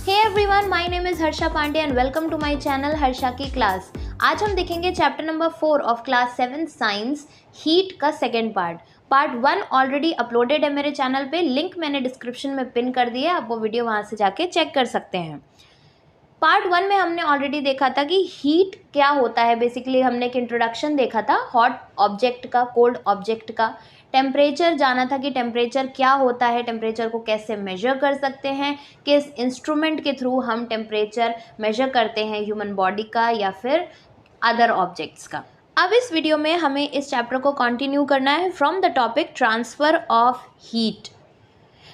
Hey everyone, my name is Harsha Pandey and welcome to my channel Harsha की class. आज हम देखेंगे chapter number 4 of class 7 science, heat का second part 1 already uploaded है मेरे चैनल पे। लिंक मैंने डिस्क्रिप्शन में पिन कर दिया है, आप वो वीडियो वहाँ से जाके चेक कर सकते हैं। पार्ट 1 में हमने ऑलरेडी देखा था कि हीट क्या होता है। बेसिकली हमने एक इंट्रोडक्शन देखा था हॉट ऑब्जेक्ट का, कोल्ड ऑब्जेक्ट का। टेम्परेचर जाना था कि टेम्परेचर क्या होता है, टेम्परेचर को कैसे मेजर कर सकते हैं, किस इंस्ट्रूमेंट के थ्रू हम टेम्परेचर मेजर करते हैं, ह्यूमन बॉडी का या फिर अदर ऑब्जेक्ट्स का। अब इस वीडियो में हमें इस चैप्टर को कंटिन्यू करना है from the topic transfer of heat.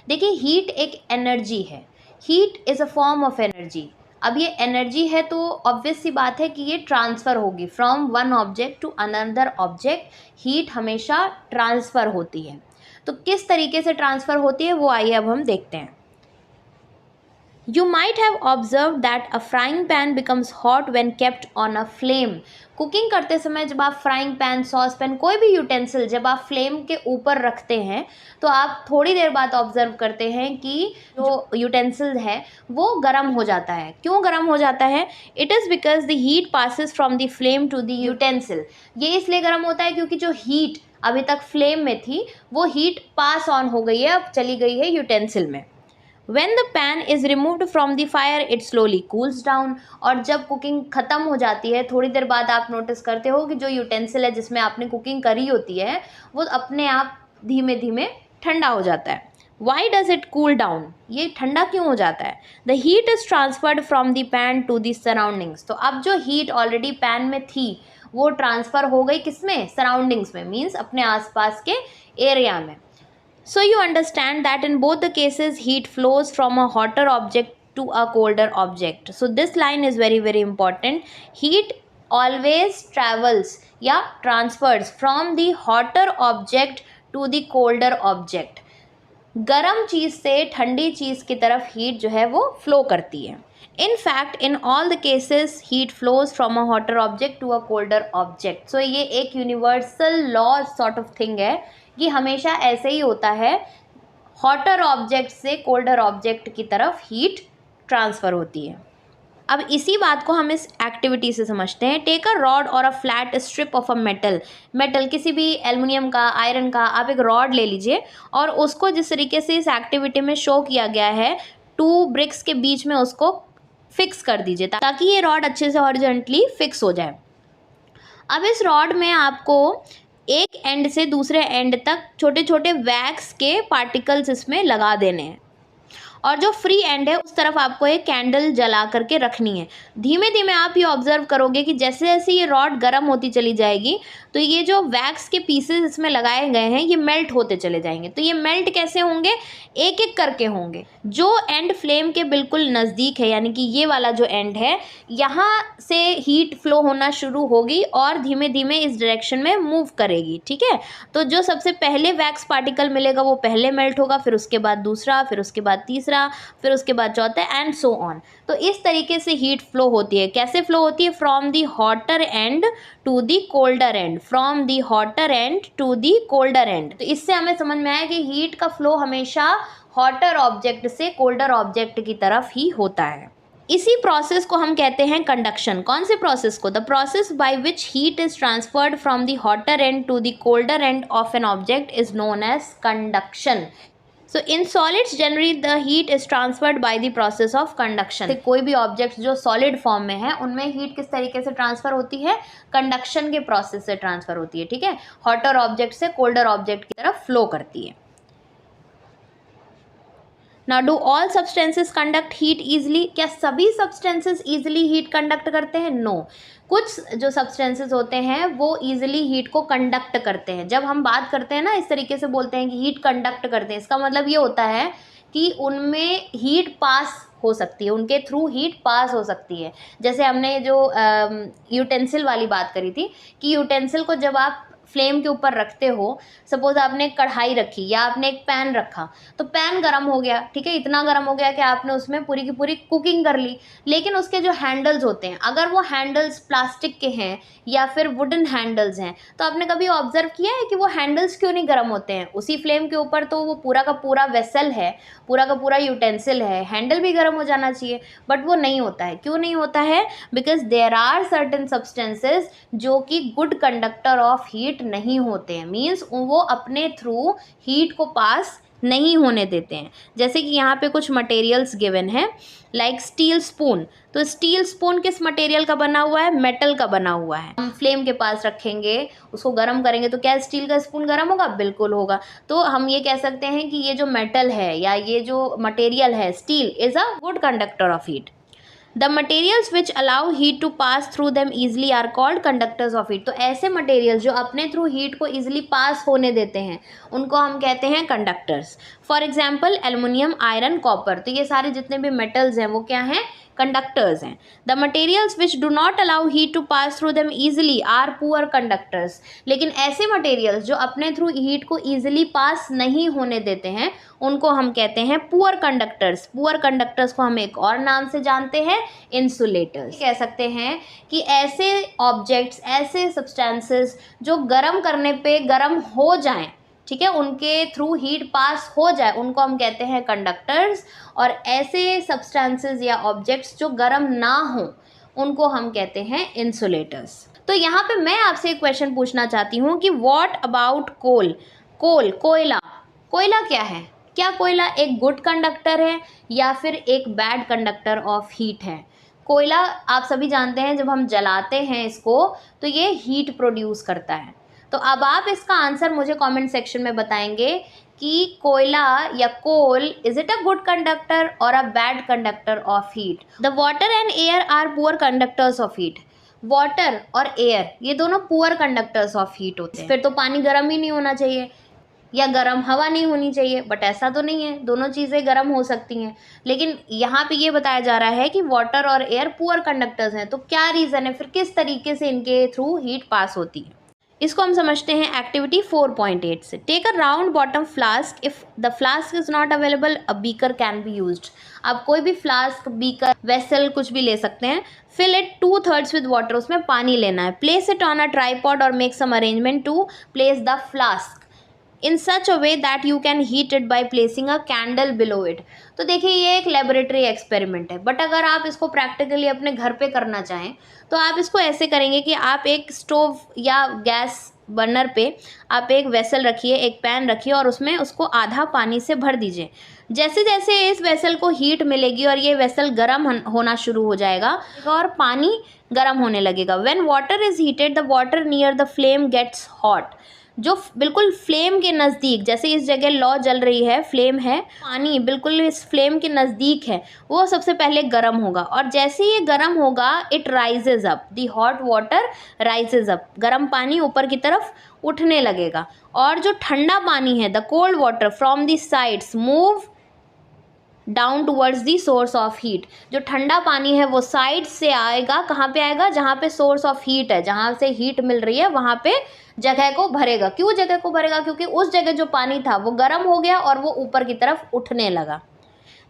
देखिए, हीट एक एनर्जी है, heat is a form of energy. अब ये एनर्जी है तो ऑब्वियस सी बात है कि ये ट्रांसफ़र होगी from one object to another object. Heat हमेशा ट्रांसफ़र होती है। तो किस तरीके से ट्रांसफ़र होती है वो आइए अब हम देखते हैं। You might have observed that a frying pan becomes hot when kept on a flame. Cooking करते समय जब आप फ्राइंग पैन, सॉस पैन, कोई भी यूटेंसिल जब आप फ्लेम के ऊपर रखते हैं तो आप थोड़ी देर बाद ऑब्जर्व करते हैं कि जो यूटेंसिल है वो गर्म हो जाता है। क्यों गर्म हो जाता है? It is because the heat passes from the flame to the utensil. ये इसलिए गर्म होता है क्योंकि जो हीट अभी तक फ्लेम में थी वो हीट पास ऑन हो गई है, अब चली गई है यूटेंसिल में। When the pan is removed from the fire, it slowly cools down. और जब कुकिंग ख़त्म हो जाती है थोड़ी देर बाद आप नोटिस करते हो कि जो यूटेंसिल है जिसमें आपने कुकिंग करी होती है वो अपने आप धीमे धीमे ठंडा हो जाता है। Why does it cool down? ये ठंडा क्यों हो जाता है? The heat is transferred from the pan to the surroundings. तो अब जो हीट ऑलरेडी पैन में थी वो ट्रांसफ़र हो गई किसमें? सराउंडिंग्स में, मीन्स अपने आसपास के एरिया में। So you understand that in both the cases heat flows from a hotter object to a colder object. So this line is very very important. Heat always travels या transfers from the hotter object to the colder object. गर्म चीज़ से ठंडी चीज़ की तरफ heat जो है वो flow करती है। In fact, in all the cases, heat flows from a hotter object to a colder object. So ये एक universal law sort of thing है कि हमेशा ऐसे ही होता है, हॉटर ऑब्जेक्ट से कोल्डर ऑब्जेक्ट की तरफ हीट ट्रांसफ़र होती है। अब इसी बात को हम इस एक्टिविटी से समझते हैं। टेक अ रॉड और a flat strip of a metal, किसी भी एल्युमिनियम का, आयरन का, आप एक रॉड ले लीजिए और उसको जिस तरीके से इस एक्टिविटी में शो किया गया है, 2 ब्रिक्स के बीच में उसको फिक्स कर दीजिए ताकि ये रॉड अच्छे से हॉरिजॉन्टली फिक्स हो जाए। अब इस रॉड में आपको एक एंड से दूसरे एंड तक छोटे छोटे वैक्स के पार्टिकल्स इसमें लगा देने हैं और जो फ्री एंड है उस तरफ आपको एक कैंडल जला करके रखनी है। धीमे धीमे आप ये ऑब्जर्व करोगे कि जैसे जैसे ये रॉड गर्म होती चली जाएगी तो ये जो वैक्स के पीसेस इसमें लगाए गए हैं ये मेल्ट होते चले जाएंगे। तो ये मेल्ट कैसे होंगे? एक एक करके होंगे। जो एंड फ्लेम के बिल्कुल नज़दीक है, यानी कि ये वाला जो एंड है, यहाँ से हीट फ्लो होना शुरू होगी और धीमे धीमे इस डायरेक्शन में मूव करेगी। ठीक है, तो जो सबसे पहले वैक्स पार्टिकल मिलेगा वो पहले मेल्ट होगा, फिर उसके बाद दूसरा, फिर उसके बाद तीसरा, फिर उसके बाद चौथा, एंड सो ऑन। तो इस तरीके से हीट फ्लो होती है। कैसे फ्लो होती है? From the hotter end to the colder end, from the hotter end to the colder end. तो इससे हमें समझ में आया कि हीट का फ्लो हमेशा हॉटर ऑब्जेक्ट से कोल्डर ऑब्जेक्ट की तरफ ही होता है। इसी प्रोसेस को हम कहते हैं कंडक्शन। कौन से प्रोसेस को? The process by which heat is transferred from the hotter end to the colder end of an object is known as conduction. So in solids generally the heat is transferred by the process of conduction. कोई भी object जो solid form में है उनमें heat किस तरीके से transfer होती है? कंडक्शन के प्रोसेस से ट्रांसफर होती है। ठीक है, हॉटर ऑब्जेक्ट से कोल्डर ऑब्जेक्ट की तरफ फ्लो करती है। Now do all substances conduct heat easily? क्या सभी substances easily heat conduct करते हैं? No. कुछ जो substances होते हैं वो easily heat को conduct करते हैं। जब हम बात करते हैं ना, इस तरीके से बोलते हैं कि heat conduct करते हैं, इसका मतलब ये होता है कि उनमें heat pass हो सकती है, उनके थ्रू हीट पास हो सकती है। जैसे हमने जो यूटेंसिल वाली बात करी थी कि यूटेंसिल को जब आप फ्लेम के ऊपर रखते हो, सपोज आपने एक कढ़ाई रखी या आपने एक पैन रखा, तो पैन गर्म हो गया, ठीक है, इतना गर्म हो गया कि आपने उसमें पूरी की पूरी कुकिंग कर ली, लेकिन उसके जो हैंडल्स होते हैं, अगर वो हैंडल्स प्लास्टिक के हैं या फिर वुडन हैंडल्स हैं, तो आपने कभी ऑब्जर्व किया है कि वो हैंडल्स क्यों नहीं गर्म होते हैं? उसी फ्लेम के ऊपर तो वो पूरा का पूरा वेसल है, पूरा का पूरा यूटेंसिल है, हैंडल भी गर्म हो जाना चाहिए, बट वो नहीं होता है। क्यों नहीं होता है? Because there are certain substances जो कि गुड कंडक्टर ऑफ हीट नहीं होते हैं, मीन्स वो अपने थ्रू हीट को पास नहीं होने देते हैं। जैसे कि यहाँ पे कुछ मटेरियल्स गिवन है, लाइक स्टील स्पून। तो स्टील स्पून किस मटेरियल का बना हुआ है? मेटल का बना हुआ है। हम फ्लेम के पास रखेंगे, उसको गर्म करेंगे, तो क्या स्टील का स्पून गर्म होगा? बिल्कुल होगा। तो हम ये कह सकते हैं कि ये जो मेटल है या ये जो मटेरियल है steel is a good conductor of heat. The materials which allow heat to pass through them easily are called conductors of heat. तो ऐसे मटेरियल जो अपने थ्रू हीट को easily पास होने देते हैं उनको हम कहते हैं conductors. For example aluminium, iron, copper, तो ये सारे जितने भी मेटल्स हैं वो क्या हैं? कंडक्टर्स हैं। The materials which do not allow heat to pass through them easily are poor conductors. लेकिन ऐसे मटेरियल्स जो अपने थ्रू हीट को ईजिली पास नहीं होने देते हैं उनको हम कहते हैं पुअर कंडक्टर्स। पुअर कंडक्टर्स को हम एक और नाम से जानते हैं, इंसुलेटर्स। कह सकते हैं कि ऐसे ऑब्जेक्ट्स, ऐसे सब्सटेंसेस जो गर्म करने पे गर्म हो जाएं, ठीक है, उनके थ्रू हीट पास हो जाए, उनको हम कहते हैं कंडक्टर्स। और ऐसे सब्सटेंसेस या ऑब्जेक्ट्स जो गर्म ना हो उनको हम कहते हैं इंसुलेटर्स। तो यहाँ पे मैं आपसे एक क्वेश्चन पूछना चाहती हूँ कि व्हाट अबाउट कोल? कोयला, कोयला क्या है? क्या कोयला एक गुड कंडक्टर है या फिर एक बैड कंडक्टर ऑफ हीट है? कोयला आप सभी जानते हैं जब हम जलाते हैं इसको तो ये हीट प्रोड्यूस करता है। तो अब आप इसका आंसर मुझे कमेंट सेक्शन में बताएंगे कि कोयला या coal is it a good conductor और a bad conductor of heat? The water and air are poor conductors of heat. Water और एयर ये दोनों पुअर कंडक्टर्स ऑफ हीट होते हैं। फिर तो पानी गर्म ही नहीं होना चाहिए या गर्म हवा नहीं होनी चाहिए, बट ऐसा तो नहीं है, दोनों चीज़ें गर्म हो सकती हैं। लेकिन यहाँ पे ये बताया जा रहा है कि वाटर और एयर पुअर कंडक्टर्स हैं। तो क्या रीज़न है फिर, किस तरीके से इनके थ्रू हीट पास होती है? इसको हम समझते हैं एक्टिविटी 4.8 से। Take a round bottom flask, if the flask is not available a beaker can be used. आप कोई भी फ्लास्क, बीकर, वेसल कुछ भी ले सकते हैं। फिल इट 2/3 विद वाटर, उसमें पानी लेना है। Place it on a tripod और make some arrangement to place the flask in such a way that you can heat it by placing a candle below it. तो देखिए ये एक laboratory experiment है, बट अगर आप इसको प्रैक्टिकली अपने घर पे करना चाहें तो आप इसको ऐसे करेंगे कि आप एक स्टोव या गैस बर्नर पे आप एक वेसल रखिए, एक पैन रखिए और उसमें उसको आधा पानी से भर दीजिए। जैसे जैसे इस वेसल को हीट मिलेगी और ये वेसल गर्म होना शुरू हो जाएगा और पानी गर्म होने लगेगा। When water is heated the water near the flame gets hot. जो बिल्कुल फ्लेम के नज़दीक, जैसे इस जगह लौ जल रही है, फ्लेम है, पानी बिल्कुल इस फ्लेम के नज़दीक है, वो सबसे पहले गर्म होगा। और जैसे ये गर्म होगा it rises up, the hot water rises up, गर्म पानी ऊपर की तरफ उठने लगेगा। और जो ठंडा पानी है, the cold water from the sides move down towards the source of heat. जो ठंडा पानी है वो साइड से आएगा, कहाँ पे आएगा? जहाँ पे सोर्स ऑफ हीट है, जहाँ से हीट मिल रही है वहाँ पे जगह को भरेगा। क्यों जगह को भरेगा? क्योंकि उस जगह जो पानी था वो गर्म हो गया और वो ऊपर की तरफ उठने लगा।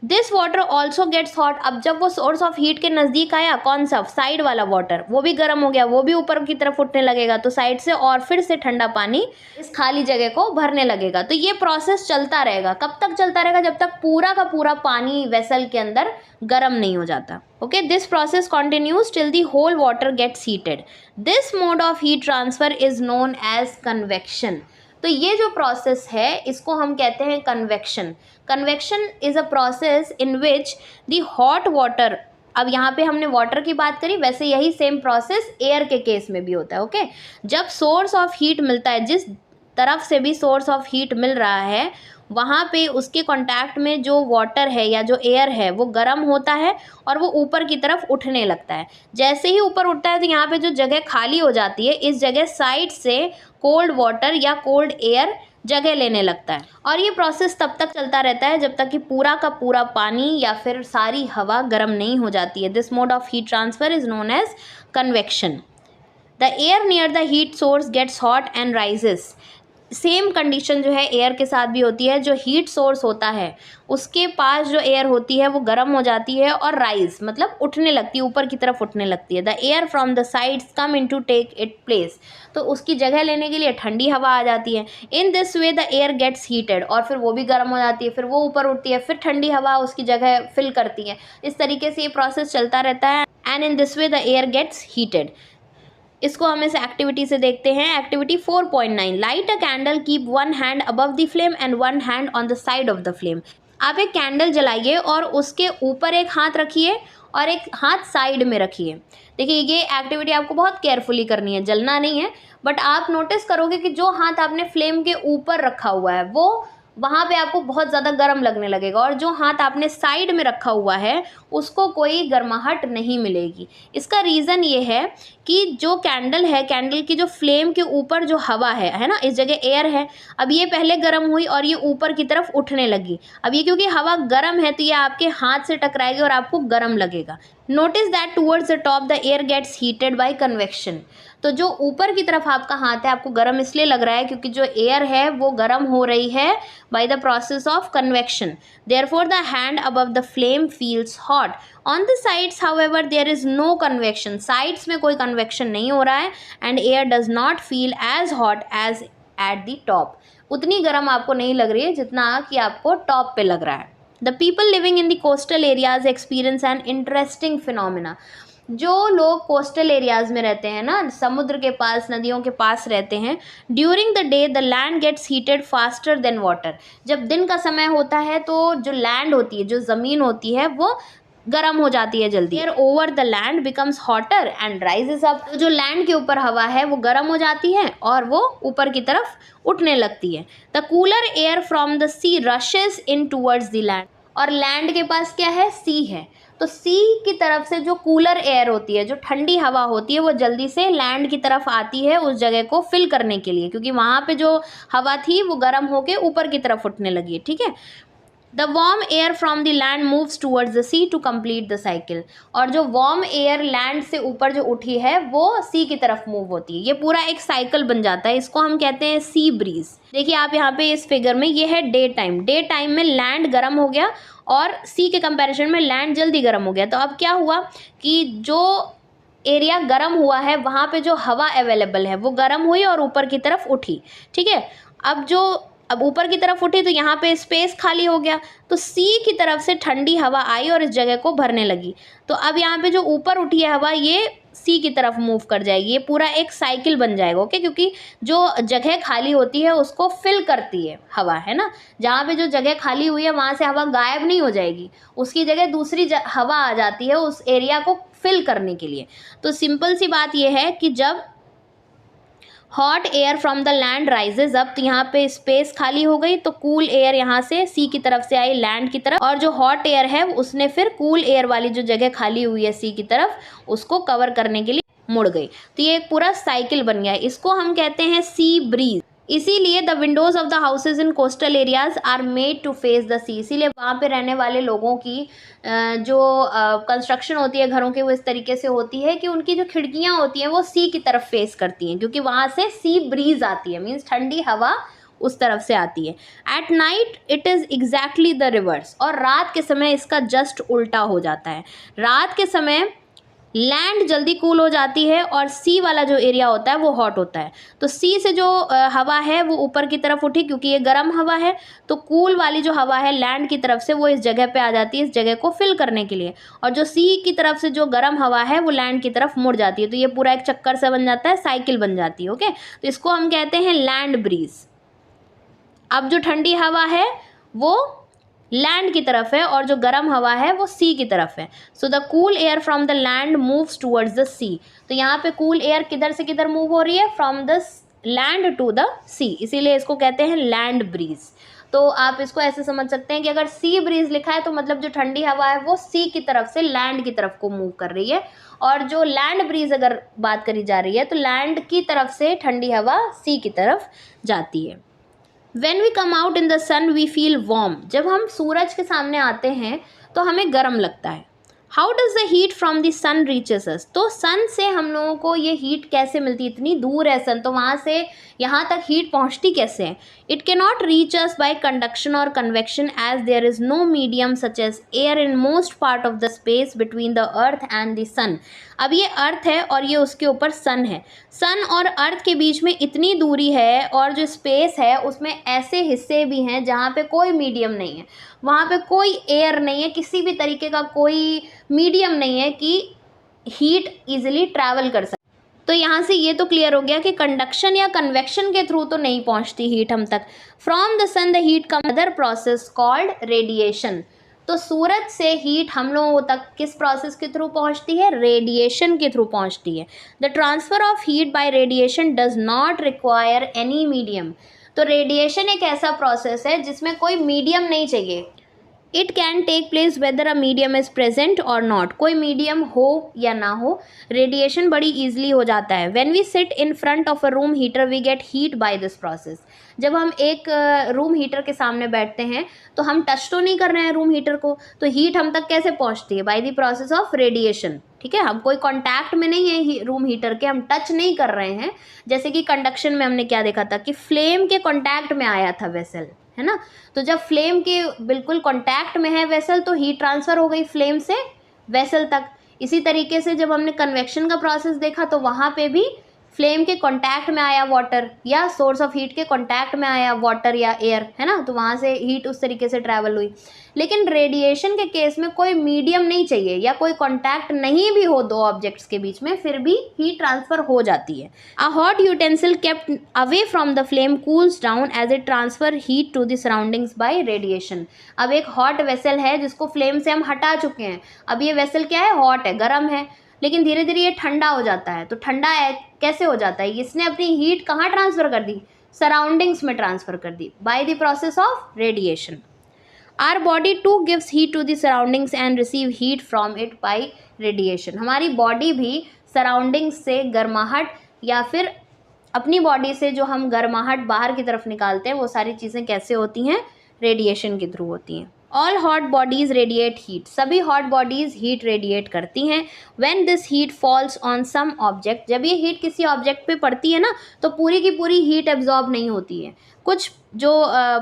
This water also gets hot. अब जब वो सोर्स ऑफ हीट के नज़दीक आया, कौन सा? साइड वाला वाटर, वो भी गर्म हो गया, वो भी ऊपर की तरफ उठने लगेगा। तो साइड से और फिर से ठंडा पानी इस खाली जगह को भरने लगेगा। तो ये प्रोसेस चलता रहेगा। कब तक चलता रहेगा? जब तक पूरा का पूरा पानी वेसल के अंदर गर्म नहीं हो जाता। Okay, this process continues till the whole water gets heated. This mode of heat transfer is known as convection. तो ये जो प्रोसेस है इसको हम कहते हैं convection. Convection is a process in which the hot water, अब यहाँ पे हमने वाटर की बात करी, वैसे यही सेम प्रोसेस एयर के केस में भी होता है। ओके, जब सोर्स ऑफ हीट मिलता है, जिस तरफ से भी सोर्स ऑफ हीट मिल रहा है, वहाँ पे उसके कांटेक्ट में जो वाटर है या जो एयर है वो गर्म होता है और वो ऊपर की तरफ उठने लगता है। जैसे ही ऊपर उठता है तो यहाँ पे जो जगह खाली हो जाती है, इस जगह साइड से कोल्ड वाटर या कोल्ड एयर जगह लेने लगता है। और ये प्रोसेस तब तक चलता रहता है जब तक कि पूरा का पूरा पानी या फिर सारी हवा गर्म नहीं हो जाती है। This mode of heat transfer is known as convection. The air near the heat source gets hot and rises. Same condition जो है एयर के साथ भी होती है। जो हीट सोर्स होता है उसके पास जो एयर होती है वो गर्म हो जाती है और राइज मतलब उठने लगती है, ऊपर की तरफ उठने लगती है। The air from the sides come in to take its place, तो उसकी जगह लेने के लिए ठंडी हवा आ जाती है। In this way the air gets heated, और फिर वो भी गर्म हो जाती है, फिर वो ऊपर उठती है, फिर ठंडी हवा उसकी जगह फिल करती है। इस तरीके से ये प्रोसेस चलता रहता है and in this way the air gets heated. इसको हम इस एक्टिविटी से देखते हैं। Activity 4.9, light a candle, keep one hand above the flame and one hand on the side of the flame. आप एक कैंडल जलाइए और उसके ऊपर एक हाथ रखिए और एक हाथ साइड में रखिए। देखिए ये एक्टिविटी आपको बहुत केयरफुली करनी है, जलना नहीं है, बट आप नोटिस करोगे कि जो हाथ आपने फ्लेम के ऊपर रखा हुआ है वो वहाँ पे आपको बहुत ज़्यादा गर्म लगने लगेगा, और जो हाथ आपने साइड में रखा हुआ है उसको कोई गर्माहट नहीं मिलेगी। इसका रीज़न ये है कि जो कैंडल है, कैंडल की जो फ्लेम के ऊपर जो हवा है ना, इस जगह एयर है, अब ये पहले गर्म हुई और ये ऊपर की तरफ उठने लगी। अब ये क्योंकि हवा गर्म है तो ये आपके हाथ से टकराएगी और आपको गर्म लगेगा। Notice that towards the top the air gets heated by convection. तो जो ऊपर की तरफ आपका हाथ है आपको गर्म इसलिए लग रहा है क्योंकि जो एयर है वो गर्म हो रही है by the process of convection. Therefore the hand above the flame feels hot. On the sides however there is no convection, sides में कोई कन्वेक्शन नहीं हो रहा है and air does not feel as hot as at the top. उतनी गर्म आपको नहीं लग रही है जितना कि आपको टॉप पे लग रहा है। The people living in the coastal areas experience an interesting phenomena. जो लोग कोस्टल एरियाज़ में रहते हैं ना, समुद्र के पास, नदियों के पास रहते हैं, during the day the land gets heated faster than water. जब दिन का समय होता है तो जो लैंड होती है, जो ज़मीन होती है, वो गर्म हो जाती है जल्दी। Air over the land becomes hotter and rises up. जो लैंड के ऊपर हवा है वो गर्म हो जाती है और वो ऊपर की तरफ उठने लगती है। The cooler air from the sea rushes in towards the land. और लैंड के पास क्या है? सी है, तो सी की तरफ से जो कूलर एयर होती है, जो ठंडी हवा होती है, वो जल्दी से लैंड की तरफ आती है उस जगह को फिल करने के लिए, क्योंकि वहाँ पे जो हवा थी वो गर्म होके ऊपर की तरफ उठने लगी है। ठीक है। The warm air from the land moves towards the sea to complete the cycle. और जो वार्म एयर लैंड से ऊपर जो उठी है वो सी की तरफ मूव होती है। ये पूरा एक साइकिल बन जाता है, इसको हम कहते हैं सी ब्रीज। देखिए आप यहाँ पे इस फिगर में, ये है डे टाइम। डे टाइम में लैंड गर्म हो गया और सी के कंपैरिजन में लैंड जल्दी गर्म हो गया। तो अब क्या हुआ कि जो एरिया गर्म हुआ है वहाँ पे जो हवा अवेलेबल है वो गर्म हुई और ऊपर की तरफ उठी। ठीक है। अब ऊपर की तरफ उठी तो यहाँ पे स्पेस खाली हो गया, तो सी की तरफ से ठंडी हवा आई और इस जगह को भरने लगी। तो अब यहाँ पे जो ऊपर उठी है हवा ये सी की तरफ मूव कर जाएगी। ये पूरा एक साइकिल बन जाएगा। ओके, क्योंकि जो जगह खाली होती है उसको फिल करती है हवा, है ना। जहाँ पे जो जगह खाली हुई है वहाँ से हवा गायब नहीं हो जाएगी, उसकी जगह दूसरी हवा आ जाती है उस एरिया को फिल करने के लिए। तो सिंपल सी बात यह है कि जब hot air from the land rises up, तो यहाँ पे स्पेस खाली हो गई, तो कूल एयर यहाँ से सी की तरफ से आई लैंड की तरफ, और जो हॉट एयर है उसने फिर कूल एयर वाली जो जगह खाली हुई है सी की तरफ उसको कवर करने के लिए मुड़ गई। तो ये एक पूरा साइकिल बन गया है। इसको हम कहते हैं सी ब्रीज। इसीलिए the windows of the houses in coastal areas are made to face the sea. इसीलिए वहाँ पे रहने वाले लोगों की जो कंस्ट्रक्शन होती है घरों की वो इस तरीके से होती है कि उनकी जो खिड़कियाँ होती हैं वो सी की तरफ फेस करती हैं, क्योंकि वहाँ से सी ब्रीज आती है, मीन्स ठंडी हवा उस तरफ से आती है। At night it is exactly the reverse. और रात के समय इसका जस्ट उल्टा हो जाता है। रात के समय लैंड जल्दी कूल हो जाती है और सी वाला जो एरिया होता है वो हॉट होता है। तो सी से जो हवा है वो ऊपर की तरफ उठी, क्योंकि ये गर्म हवा है, तो कूल वाली जो हवा है लैंड की तरफ से वो इस जगह पे आ जाती है, इस जगह को फिल करने के लिए। और जो सी की तरफ से जो गर्म हवा है वो लैंड की तरफ मुड़ जाती है। तो ये पूरा एक चक्कर से बन जाता है, साइकिल बन जाती है। ओके, तो इसको हम कहते हैं लैंड ब्रीज। अब जो ठंडी हवा है वो लैंड की तरफ है और जो गर्म हवा है वो सी की तरफ है। So the cool air from the land moves towards the sea. तो यहाँ पे कूल एयर किधर से किधर मूव हो रही है? From the land to the sea, इसीलिए इसको कहते हैं लैंड ब्रीज। तो आप इसको ऐसे समझ सकते हैं कि अगर सी ब्रीज लिखा है तो मतलब जो ठंडी हवा है वो सी की तरफ से लैंड की तरफ को मूव कर रही है, और जो लैंड ब्रीज अगर बात करी जा रही है तो लैंड की तरफ से ठंडी हवा सी की तरफ जाती है। When we come out in the sun we feel warm। जब हम सूरज के सामने आते हैं तो हमें गर्म लगता है। How does the heat from the sun reaches us, तो सन से हम लोगों को ये हीट कैसे मिलती है, इतनी दूर है सन, तो वहाँ से यहाँ तक हीट पहुँचती कैसे है। It can not reach us by conduction और convection as there is no medium such as air in most part of the space between the earth and the sun. अब ये अर्थ है और ये उसके ऊपर सन है, सन और अर्थ के बीच में इतनी दूरी है और जो स्पेस है उसमें ऐसे हिस्से भी हैं जहाँ पे कोई मीडियम नहीं है, वहाँ पे कोई एयर नहीं है, किसी भी तरीके का कोई मीडियम नहीं है कि हीट इजीली ट्रैवल कर सके। तो यहाँ से ये तो क्लियर हो गया कि कंडक्शन या कन्वेक्शन के थ्रू तो नहीं पहुँचती हीट हम तक। From the sun the heat come other process called radiation, तो सूरज से हीट हम लोगों तक किस प्रोसेस के थ्रू पहुंचती है, रेडिएशन के थ्रू पहुंचती है। The transfer of heat by radiation does not require any medium, तो रेडिएशन एक ऐसा प्रोसेस है जिसमें कोई मीडियम नहीं चाहिए। It can take place whether a medium is present और नॉट, कोई मीडियम हो या ना हो, रेडिएशन बड़ी ईजिली हो जाता है। When we sit in front of a room heater we get heat by this process, जब हम एक रूम हीटर के सामने बैठते हैं तो हम टच तो नहीं कर रहे हैं रूम हीटर को, तो हीट हम तक कैसे पहुंचती है, by the process of radiation. ठीक है, हम कोई कांटेक्ट में नहीं है रूम हीटर के, हम टच नहीं कर रहे हैं। जैसे कि कंडक्शन में हमने क्या देखा था कि फ्लेम के कांटेक्ट में आया था वेसल, है ना, तो जब फ्लेम के बिल्कुल कांटेक्ट में है वेसल तो हीट ट्रांसफ़र हो गई फ्लेम से वेसल तक। इसी तरीके से जब हमने कन्वेक्शन का प्रोसेस देखा तो वहाँ पे भी फ्लेम के कांटेक्ट में आया वाटर, या सोर्स ऑफ हीट के कांटेक्ट में आया वाटर या एयर, है ना, तो वहाँ से हीट उस तरीके से ट्रैवल हुई। लेकिन रेडिएशन के केस में कोई मीडियम नहीं चाहिए या कोई कांटेक्ट नहीं भी हो दो ऑब्जेक्ट्स के बीच में, फिर भी हीट ट्रांसफ़र हो जाती है। A hot utensil kept away from the flame cools down as it transfer heat to the surroundings by radiation. अब एक हॉट वेसल है जिसको फ्लेम से हम हटा चुके हैं, अब ये वेसल क्या है, हॉट है, गर्म है, लेकिन धीरे धीरे ये ठंडा हो जाता है। तो ठंडा कैसे हो जाता है, इसने अपनी हीट कहाँ ट्रांसफ़र कर दी, सराउंडिंग्स में ट्रांसफ़र कर दी by the process of radiation. Our body too gives heat to the surroundings and receive heat from it by radiation, हमारी बॉडी भी सराउंडिंग्स से गर्माहट या फिर अपनी बॉडी से जो हम गर्माहट बाहर की तरफ निकालते हैं वो सारी चीज़ें कैसे होती हैं, रेडिएशन के थ्रू होती हैं। All hot bodies radiate heat, सभी हॉट बॉडीज़ हीट रेडिएट करती हैं। When this heat falls on some object, जब ये हीट किसी ऑब्जेक्ट पे पड़ती है ना तो पूरी की पूरी हीट एब्जॉर्ब नहीं होती है, कुछ जो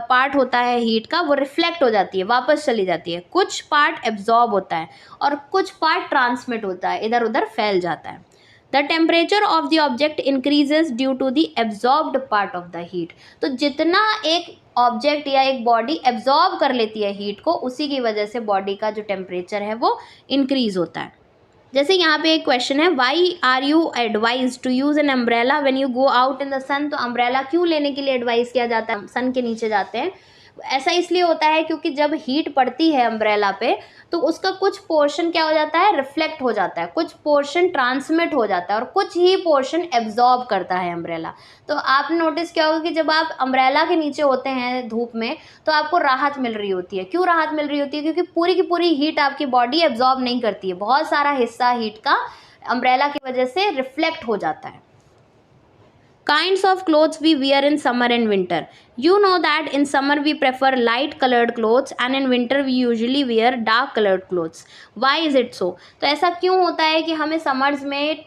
पार्ट होता है हीट का वो रिफ्लेक्ट हो जाती है, वापस चली जाती है, कुछ पार्ट एब्जॉर्ब होता है और कुछ पार्ट ट्रांसमिट होता है, इधर उधर फैल जाता है। The temperature of the object increases due to the absorbed part of the heat, तो जितना एक ऑब्जेक्ट या एक बॉडी एब्जॉर्ब कर लेती है हीट को, उसी की वजह से बॉडी का जो टेम्परेचर है वो इंक्रीज होता है। जैसे यहाँ पे एक क्वेश्चन है, why are you advise to use an umbrella when you go out in the sun, तो अम्ब्रेला क्यों लेने के लिए एडवाइस किया जाता है, सन के नीचे जाते हैं। ऐसा इसलिए होता है क्योंकि जब हीट पड़ती है अम्ब्रेला पे तो उसका कुछ पोर्शन क्या हो जाता है, रिफ्लेक्ट हो जाता है, कुछ पोर्शन ट्रांसमिट हो जाता है और कुछ ही पोर्शन एब्जॉर्ब करता है अम्ब्रेला। तो आपने नोटिस किया होगा कि जब आप अम्ब्रेला के नीचे होते हैं धूप में तो आपको राहत मिल रही होती है। क्यों राहत मिल रही होती है, क्योंकि पूरी की पूरी हीट आपकी बॉडी एब्जॉर्ब नहीं करती है, बहुत सारा हिस्सा हीट का अम्ब्रेला की वजह से रिफ्लेक्ट हो जाता है। Kinds of clothes we wear in summer and winter. You know that in summer we prefer light colored clothes and in winter we usually wear dark colored clothes. Why is it so? तो ऐसा क्यों होता है कि हमें summers में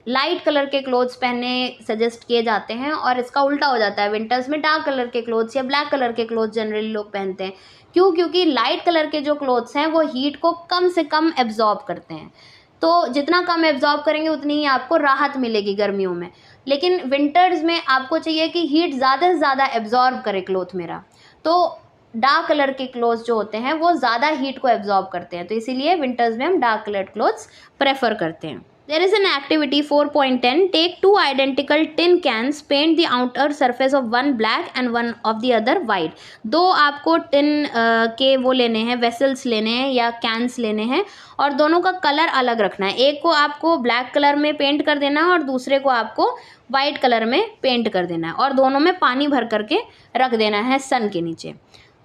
light colour के clothes पहनने सजेस्ट किए जाते हैं और इसका उल्टा हो जाता है, विंटर्स में डार्क कलर के क्लोथ्स या ब्लैक कलर के क्लोथ्स जनरली लोग पहनते हैं। क्यों, क्योंकि लाइट कलर के जो क्लोथ्स हैं वो हीट को कम से कम एब्जॉर्ब करते हैं, तो जितना कम एब्जॉर्ब करेंगे उतनी ही आपको राहत मिलेगी गर्मियों में। लेकिन विंटर्स में आपको चाहिए कि हीट ज़्यादा से ज़्यादा एब्जॉर्ब करे क्लोथ मेरा, तो डार्क कलर के क्लोथ्स जो होते हैं वो ज़्यादा हीट को एब्जॉर्ब करते हैं, तो इसीलिए विंटर्स में हम डार्क कलर्ड क्लोथ्स प्रेफर करते हैं। There is an activity 4.10. Take two identical tin cans, paint the outer surface of one black and one of the other white. दो आपको टिन के वो लेने हैं, वेसल्स लेने हैं या कैंस लेने हैं और दोनों का कलर अलग रखना है। एक को आपको ब्लैक कलर में पेंट कर देना है और दूसरे को आपको वाइट कलर में पेंट कर देना है और दोनों में पानी भर करके रख देना है सन के नीचे।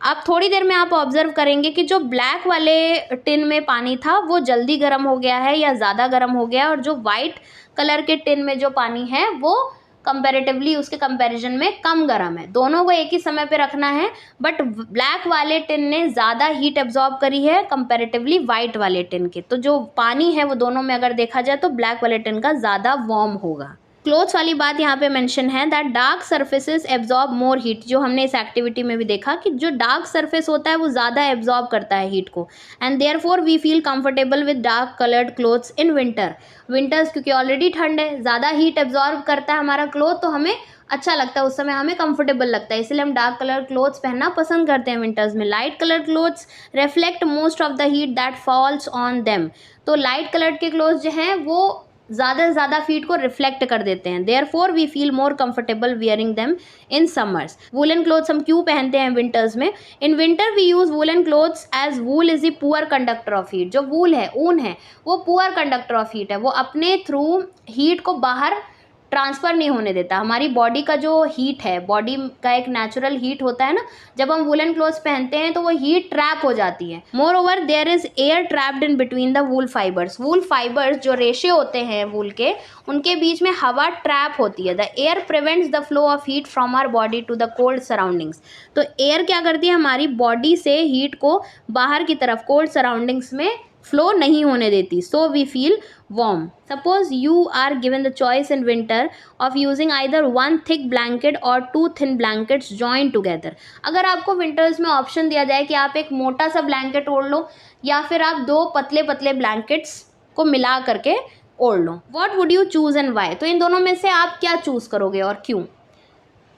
अब थोड़ी देर में आप ऑब्जर्व करेंगे कि जो ब्लैक वाले टिन में पानी था वो जल्दी गर्म हो गया है या ज़्यादा गर्म हो गया है और जो वाइट कलर के टिन में जो पानी है वो कंपैरेटिवली उसके कंपैरिजन में कम गर्म है। दोनों को एक ही समय पे रखना है, बट ब्लैक वाले टिन ने ज़्यादा हीट एब्जॉर्ब करी है कंपैरेटिवली वाइट वाले टिन के। तो जो पानी है वो दोनों में अगर देखा जाए तो ब्लैक वाले टिन का ज़्यादा वार्म होगा। क्लोथ्स वाली बात यहाँ पे मेंशन है that dark surfaces absorb more heat, जो हमने इस एक्टिविटी में भी देखा कि जो डार्क सरफेस होता है वो ज़्यादा एब्जॉर्ब करता है हीट को, and therefore we feel comfortable with dark coloured clothes in winters क्योंकि ऑलरेडी ठंड है, ज़्यादा हीट एब्जॉर्ब करता है हमारा क्लोथ, तो हमें अच्छा लगता है, उस समय हमें कंफर्टेबल लगता है, इसलिए हम डार्क कलर क्लोथ्स पहनना पसंद करते हैं विंटर्स में। Light colour clothes reflect most of the heat that falls on them, तो लाइट कलर के क्लोथ्स जो हैं वो ज़्यादा से ज़्यादा हीट को रिफ्लेक्ट कर देते हैं। Therefore we feel more comfortable wearing them in summers. Woollen clothes हम क्यों पहनते हैं विंटर्स में? In winter we use woollen clothes as wool is the poor conductor of heat. जो वूल है, ऊन है, वो पुअर कंडक्टर ऑफ हीट है, वो अपने थ्रू हीट को बाहर ट्रांसफ़र नहीं होने देता। हमारी बॉडी का जो हीट है, बॉडी का एक नेचुरल हीट होता है ना, जब हम वुलन क्लोथ्स पहनते हैं तो वो हीट ट्रैप हो जाती है। Moreover there is air trapped in between the wool fibres. Wool fibres जो रेशे होते हैं वूल के, उनके बीच में हवा ट्रैप होती है। The air prevents the flow of heat from our body to the cold surroundings. तो एयर क्या करती है, हमारी बॉडी से हीट को बाहर की तरफ कोल्ड सराउंडिंग्स में फ्लो नहीं होने देती, so we feel warm. Suppose you are given the choice in winter of using either one thick blanket और two thin blankets join together. अगर आपको विंटर्स में ऑप्शन दिया जाए कि आप एक मोटा सा ब्लैंकेट ओढ़ लो या फिर आप दो पतले पतले ब्लैंकेट्स को मिला करके ओढ़ लो, what would you choose and why? तो इन दोनों में से आप क्या चूज़ करोगे और क्यों?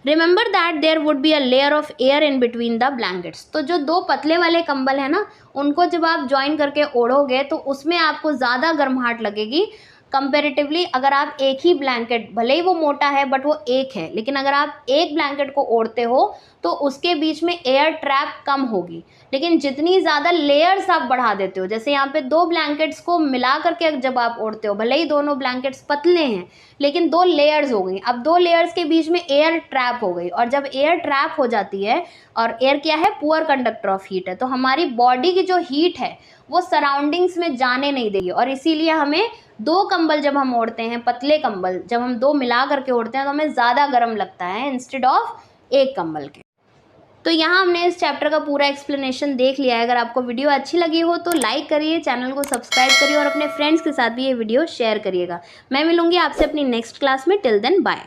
Remember that there would be a layer of air in between the blankets. तो जो दो पतले वाले कंबल है ना, उनको जब आप ज्वाइन करके ओढ़ोगे तो उसमें आपको ज़्यादा गर्माहट लगेगी कंपेरेटिवली अगर आप एक ही ब्लैंकेट, भले ही वो मोटा है बट वो एक है, लेकिन अगर आप एक ब्लैंकेट को ओढ़ते हो तो उसके बीच में एयर ट्रैप कम होगी। लेकिन जितनी ज़्यादा लेयर्स आप बढ़ा देते हो, जैसे यहाँ पे दो ब्लैंकेट्स को मिला करके जब आप ओढ़ते हो, भले ही दोनों ब्लैंकेट्स पतले हैं लेकिन दो लेयर्स हो गई, अब दो लेयर्स के बीच में एयर ट्रैप हो गई, और जब एयर ट्रैप हो जाती है, और एयर क्या है, पुअर कंडक्टर ऑफ हीट है, तो हमारी बॉडी की जो हीट है वो सराउंडिंग्स में जाने नहीं देगी, और इसीलिए हमें दो कंबल जब हम ओढ़ते हैं, पतले कंबल जब हम दो मिला करके ओढ़ते हैं तो हमें ज़्यादा गर्म लगता है इंस्टेड ऑफ एक कंबल के। तो यहाँ हमने इस चैप्टर का पूरा एक्सप्लेनेशन देख लिया है। अगर आपको वीडियो अच्छी लगी हो तो लाइक करिए, चैनल को सब्सक्राइब करिए और अपने फ्रेंड्स के साथ भी ये वीडियो शेयर करिएगा। मैं मिलूंगी आपसे अपनी नेक्स्ट क्लास में। Till then bye.